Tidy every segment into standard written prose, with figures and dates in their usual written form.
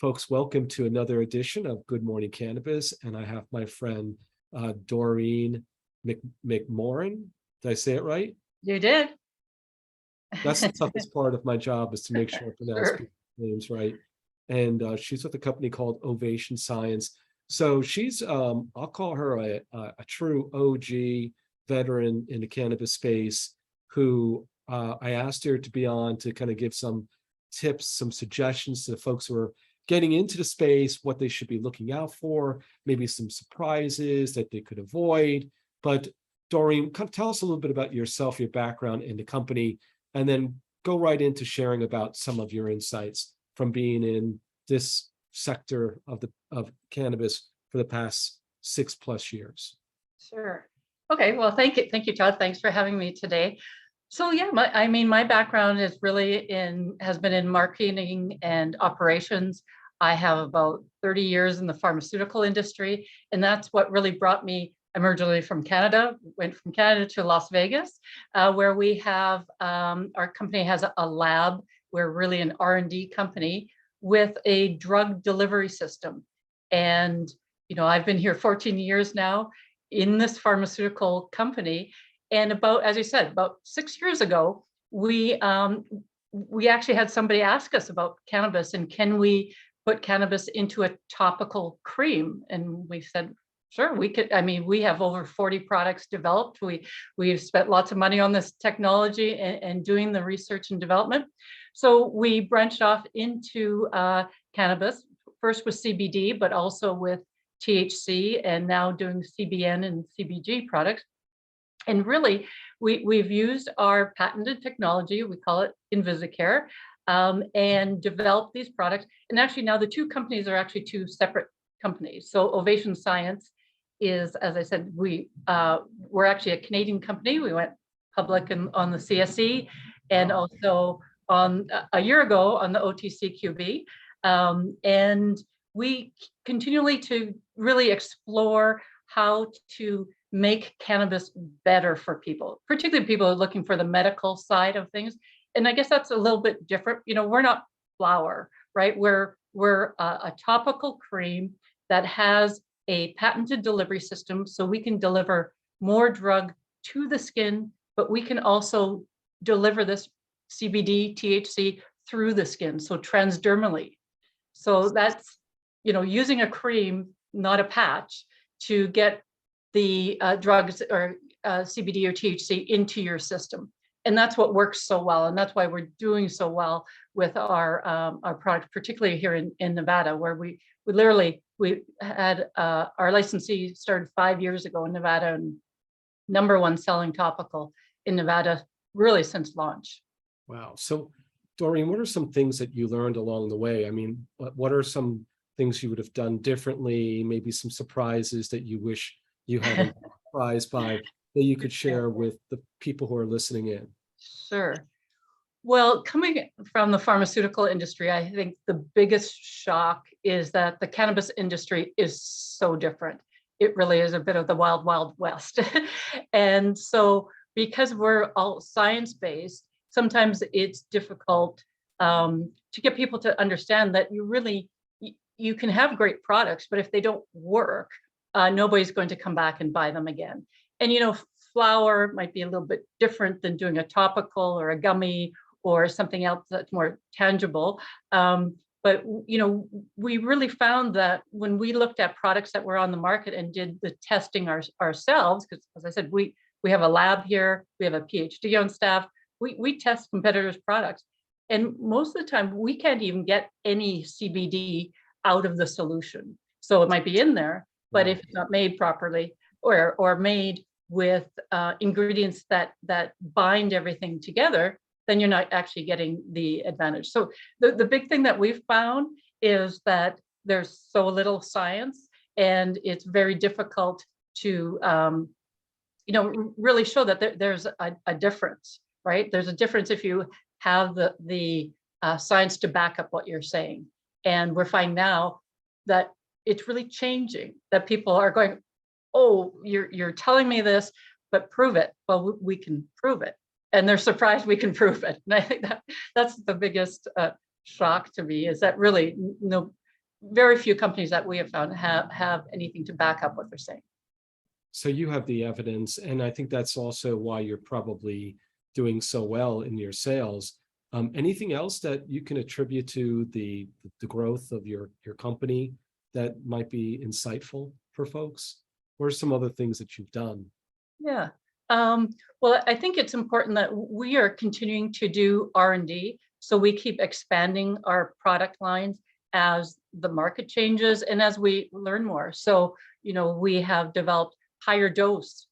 Folks, welcome to another edition of Good Morning Cannabis. And I have my friend Doreen McMorran. Did I say it right? You did. That's the toughest part of my job, is to make sure I pronounce Sure. people's names right. And she's with a company called Ovation Science. So she's, I'll call her a true OG veteran in the cannabis space who I asked her to be on to kind of give some tips, some suggestions to the folks who are getting into the space, what they should be looking out for, maybe some surprises that they could avoid. But Doreen, tell us a little bit about yourself, your background in the company, and then go right into sharing about some of your insights from being in this sector of cannabis for the past 6+ years. Sure. Okay. Well, thank you, Todd. Thanks for having me today. So yeah, my background is has been in marketing and operations. I have about 30 years in the pharmaceutical industry, and that's what really brought me. I'm originally from Canada, went from Canada to Las Vegas, where we have, our company has a lab. We're really an R&D company with a drug delivery system. And, I've been here 14 years now in this pharmaceutical company. And as you said, about 6 years ago, we actually had somebody ask us about cannabis and can we put cannabis into a topical cream? And we said, sure, we could. I mean, we have over 40 products developed. We've spent lots of money on this technology and doing the research and development. So we branched off into cannabis, first with CBD, but also with THC, and now doing CBN and CBG products. And really, we've used our patented technology, we call it Invisicare, and developed these products. And actually now the two companies are actually two separate companies. So Ovation Science is, as I said, we're actually a Canadian company. We went public on the CSE and also on a year ago on the OTCQB. And we continually to really explore how to make cannabis better for people, particularly people looking for the medical side of things. And I guess that's a little bit different. We're not flower, right? We're a topical cream that has a patented delivery system, so we can deliver more drug to the skin, but we can also deliver this CBD, THC through the skin, so transdermally. So that's, using a cream, not a patch, to get the drugs or CBD or THC into your system. And that's what works so well. And that's why we're doing so well with our product, particularly here in Nevada, where we had our licensee started 5 years ago in Nevada, and #1 selling topical in Nevada really since launch. Wow. So Doreen, what are some things that you learned along the way? I mean, what are some things you would have done differently, maybe some surprises that you wish you hadn't been surprised by, that you could share with the people who are listening in? Sure. Well, coming from the pharmaceutical industry, I think the biggest shock is that the cannabis industry is so different. It really is a bit of the wild, wild west. And so because we're all science-based, sometimes it's difficult to get people to understand that you can have great products, but if they don't work, nobody's going to come back and buy them again. And, flower might be a little bit different than doing a topical or a gummy or something else that's more tangible. But, we really found that when we looked at products that were on the market and did the testing ourselves, because as I said, we have a lab here, we have a PhD on staff, we test competitors' products. And most of the time, we can't even get any CBD out of the solution. So it might be in there, but if it's not made properly or made with ingredients that bind everything together, then you're not actually getting the advantage. So the big thing that we've found is that there's so little science, and it's very difficult to really show that there's a difference, right? There's a difference if you have the science to back up what you're saying. And we're finding now that it's really changing, that people are going, oh, you're telling me this, but prove it. Well, we can prove it. And they're surprised we can prove it. And I think that's the biggest shock to me, is that really very few companies that we have found have anything to back up what they're saying. So you have the evidence, and I think that's also why you're probably doing so well in your sales. Anything else that you can attribute to the growth of your company that might be insightful for folks? What are some other things that you've done? Yeah. Well, I think it's important that we are continuing to do R&D, so we keep expanding our product lines as the market changes and as we learn more. So, we have developed higher dose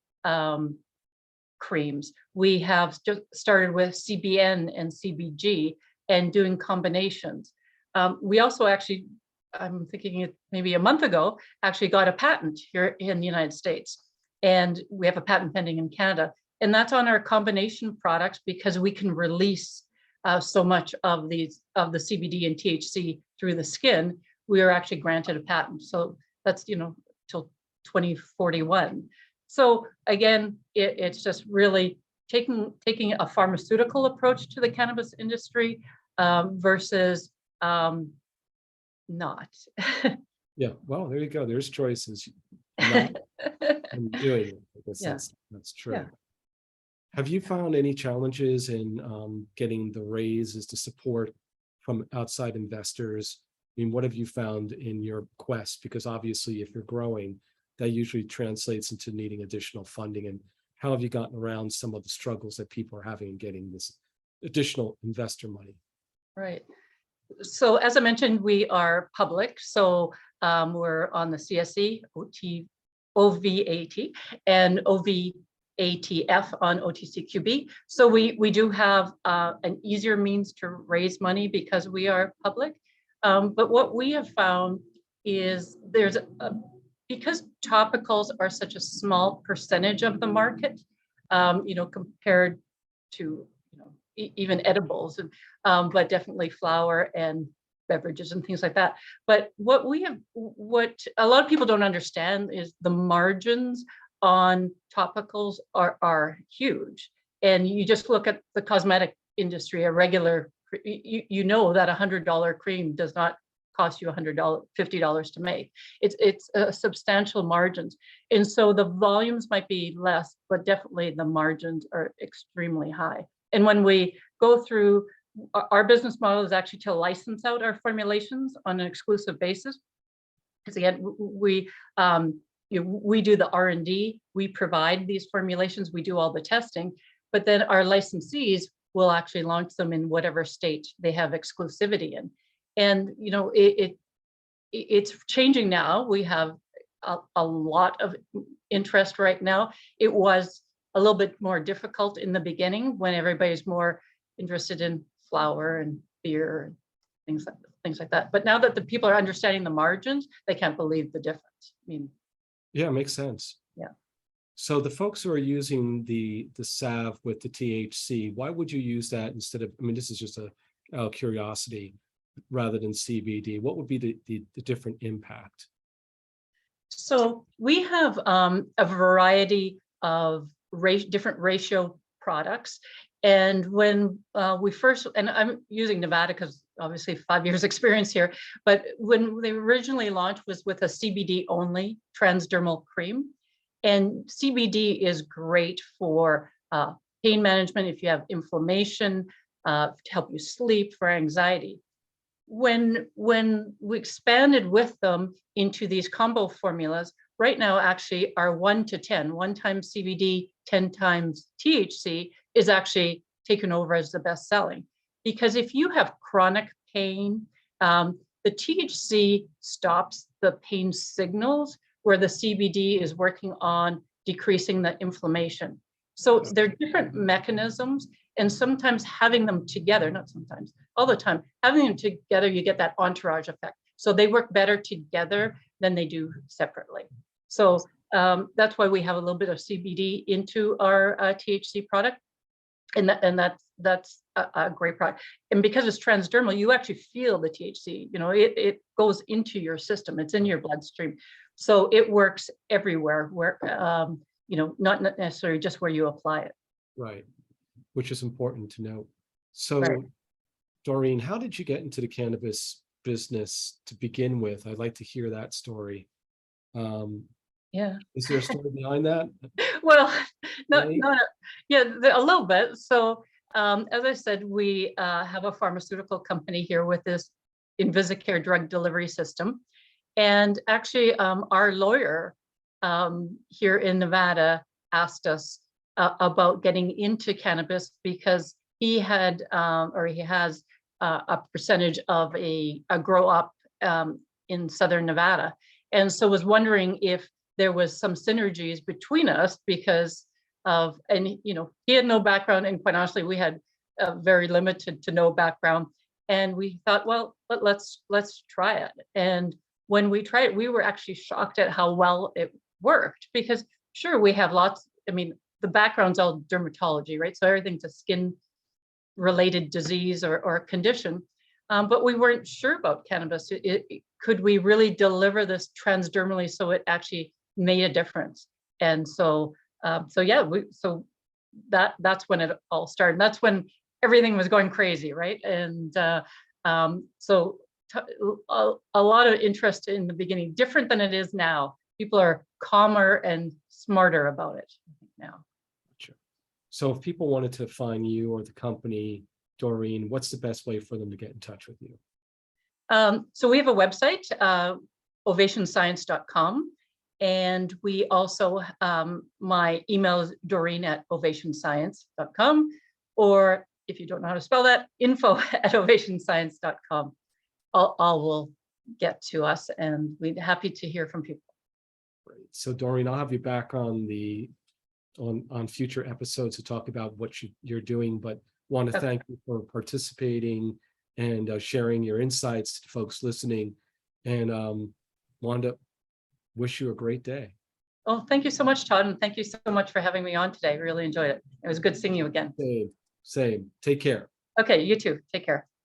creams. We have started with CBN and CBG and doing combinations. We also actually, I'm thinking maybe a month ago, actually got a patent here in the United States. And we have a patent pending in Canada. And that's on our combination products because we can release so much of the CBD and THC through the skin. We are actually granted a patent. So that's, till 2041. So again, it's just really taking a pharmaceutical approach to the cannabis industry versus not. Yeah, well, there you go. There's choices. Not doing it. I guess Yeah. that's true. Yeah. Have you found any challenges in getting the raises to support from outside investors? I mean, what have you found in your quest? Because obviously, if you're growing, that usually translates into needing additional funding. And how have you gotten around some of the struggles that people are having in getting this additional investor money? Right. So as I mentioned, we are public. So we're on the CSE, OVAT, and OVATF on OTCQB. So we do have an easier means to raise money because we are public. But what we have found is because topicals are such a small percentage of the market, compared to even edibles, but definitely flower and beverages and things like that. But what a lot of people don't understand is the margins on topicals are huge. And you just look at the cosmetic industry, a regular, that $100 cream does not cost you $50 to make. It's substantial margins. And so the volumes might be less, but definitely the margins are extremely high. And when we go through, our business model is actually to license out our formulations on an exclusive basis. Because again, we do the R&D, we provide these formulations, we do all the testing, but then our licensees will actually launch them in whatever state they have exclusivity in. And it's changing now. We have a lot of interest right now. It was a little bit more difficult in the beginning when everybody's more interested in flower and beer and things like that. But now that the people are understanding the margins, they can't believe the difference. I mean, yeah, it makes sense. Yeah. So the folks who are using the salve with the THC, why would you use that instead of? I mean, this is just a curiosity, rather than CBD. What would be the different impact? So we have a variety of different ratio products. And when we first, and I'm using Nevada because obviously 5 years experience here, but when they originally launched was with a CBD only transdermal cream. And CBD is great for pain management if you have inflammation, to help you sleep, for anxiety. When we expanded with them into these combo formulas, right now actually are 1 to 10, 1 times CBD, 10 times THC is actually taken over as the best selling. Because if you have chronic pain, the THC stops the pain signals where the CBD is working on decreasing the inflammation. So they're different mechanisms, and sometimes having them together, not sometimes, all the time, having them together, you get that entourage effect. So they work better together than they do separately. So that's why we have a little bit of CBD into our THC product. And that's a great product. And because it's transdermal, you actually feel the THC, it goes into your system, it's in your bloodstream. So it works everywhere where, not necessarily just where you apply it. Right, which is important to note. So, Right. Doreen, how did you get into the cannabis business to begin with? I'd like to hear that story. Yeah. Is there a story behind that? Well, Right? yeah, a little bit. So, as I said, we have a pharmaceutical company here with this Invisicare drug delivery system. And actually, our lawyer here in Nevada asked us about getting into cannabis because he had or he has a percentage of a grow up in Southern Nevada. And so was wondering if there was some synergies between us because of, and he had no background, and quite honestly, we had very limited to no background. And we thought, well, let's try it. And when we tried it, we were actually shocked at how well it worked because sure, we have lots, I mean, the background's all dermatology, right? So everything's a skin related disease or condition. But we weren't sure about cannabis. Could we really deliver this transdermally so it actually made a difference? And so, yeah, that's when it all started. That's when everything was going crazy, right? And so a lot of interest in the beginning, different than it is now. People are calmer and smarter about it now. Sure. So if people wanted to find you or the company, Doreen, what's the best way for them to get in touch with you? So we have a website, ovationscience.com. And we also, my email is doreen@ovationscience.com. Or if you don't know how to spell that, info@ovationscience.com. All will get to us, and we'd be happy to hear from people. Great. So Doreen, I'll have you back on on future episodes to talk about what you're doing, but want to thank you for participating and sharing your insights to folks listening, and wanted to wish you a great day. Oh, thank you so much, Todd, and thank you so much for having me on today. Really enjoyed it. It was good seeing you again. Same. Take care. Okay, you too. Take care.